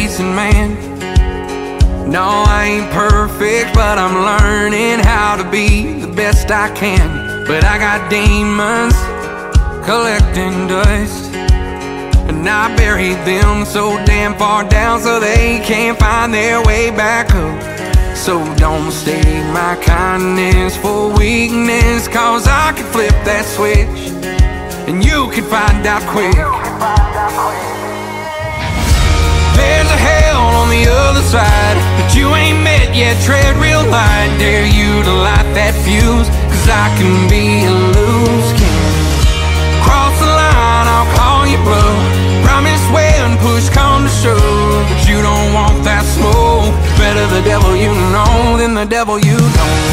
decent man. No, I ain't perfect, but I'm learning how to be the best I can. But I got demons collecting dust, and I buried them so damn far down so they can't find their way back up. So don't mistake my kindness for weakness, cause I can flip that switch and you can find out quick. There's a hell on the other side that you ain't met yet. Tread real light, dare you to light that fuse, cause I can be a loose cannon. Cross the line, I'll call you bluff. Promise when push come to shove, but you don't want that smoke. Better the devil you know than the devil you don't.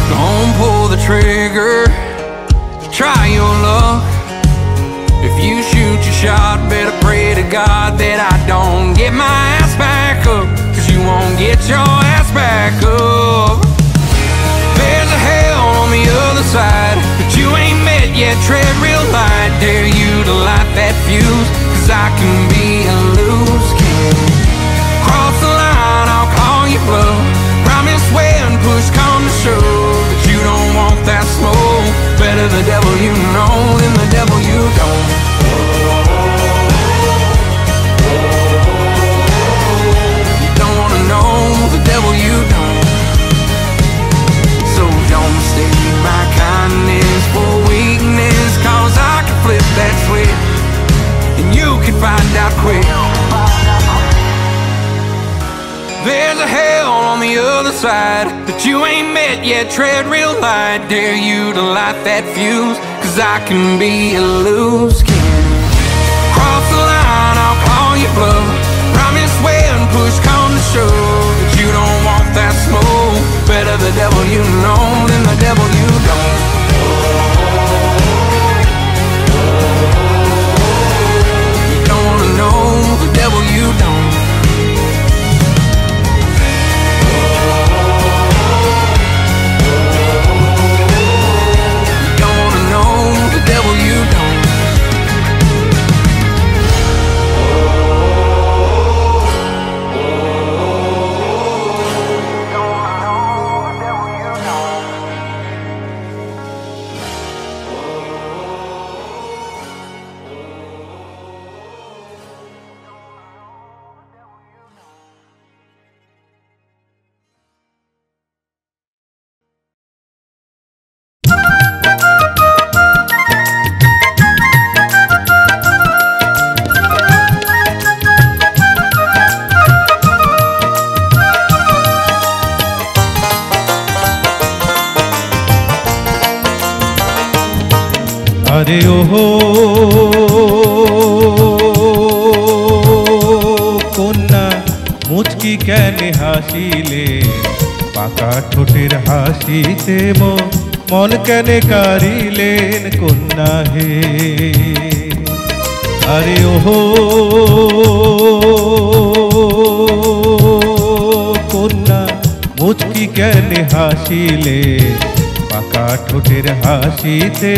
Don't pull the trigger, try your luck. If you shoot your shot, better pray to God that I don't get my ass back up, cause you won't get your ass back up. There's a hell on the other side that you ain't met yet. Tread real light, dare you to light that fuse, cause I can be a loose cannon. Cross the line, I'll call you bluff. Promise when push come to shove that you don't want that smoke. Better the devil you know than the devil you don't. You don't wanna know the devil you don't. So don't mistake my kindness for weakness, cause I can flip that switch and you can find out quick. There's a hell on the other side that you ain't met yet. Tread real light, dare you to light that fuse, cause I can be a loose cannon. Cross the line, I'll call you bluff. Promise when push come to shove that you don't want that smoke. Better the devil you know than the devil you don't. You don't wanna know the devil you don't. Devil you don't. আরে ওহো কন্যা মুচকি কেনে হাসিলে, পাকা ঠোঁটের হাসিতে মন কেনে কারিলেন কন্যা হে। আরে ওহো কন্যা মুচকি কেনে হাসিলে, পাকা ঠোঁটের হাসিতে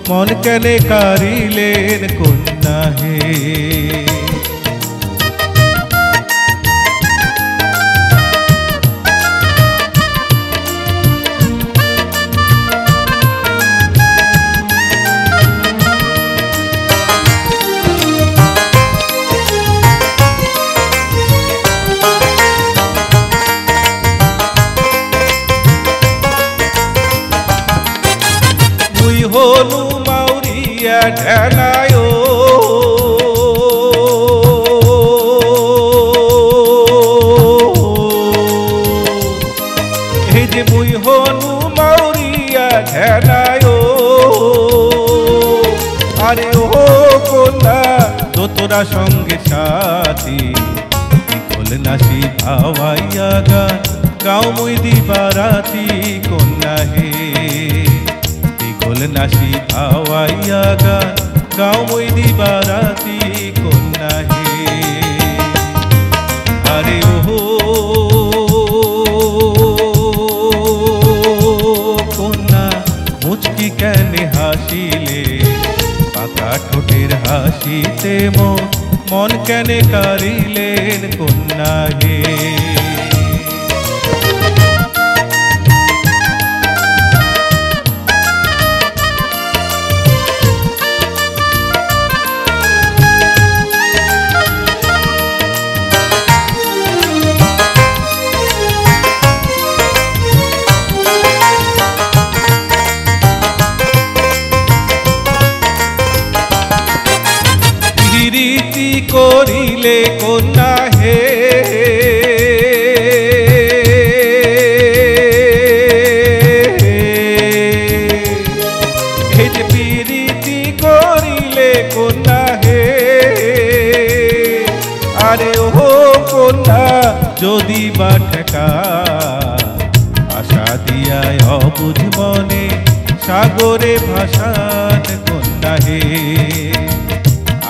মন কেনে কারিলেন কন্যা হে। হনু মাউরিয়া ঢেলায় এই যে মুই হনু মাউরিয়া ঢেলায়। আরে ও কন্যা দোতরা সঙ্গে সাথী, ইকল নাসি ভাওয়াইয়া গান গাও মুই দিবারাতি কন্যা হে। নাসি ভাওয়াইয়া গান গাও মই দিবারাতি কন্যা হে। আরে ওহো কন্যা কেনে হাসিলে পাকা ঠোঁটের হাসিতে মন কেনে কারিলেন কন্যা হে। প্রীতি করিলে কন্যা হে এই যে প্রীতি করিলে কন্যা হে আরে ও কন্যা যদি বা ঠেকা আশা দিয়ায় অবুঝ মনে সাগরে ভাসান কন্যা হে।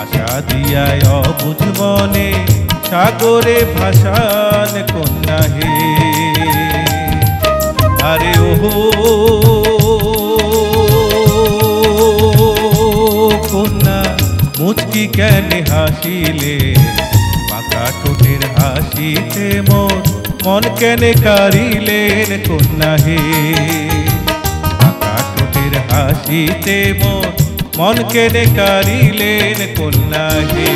আশা দিয়ায় অবুঝ মনে সাগরে ভাসান কন্যা হে। আরে ওহো কন্যা মুচকি কেনে হাসিলে পাকা ঠোঁটের হাসিতে মন কেনে কারিলেন কন্যা হে। পাকা ঠোঁটের হাসিতে মন কেনে কারিলেন কন্যা হে।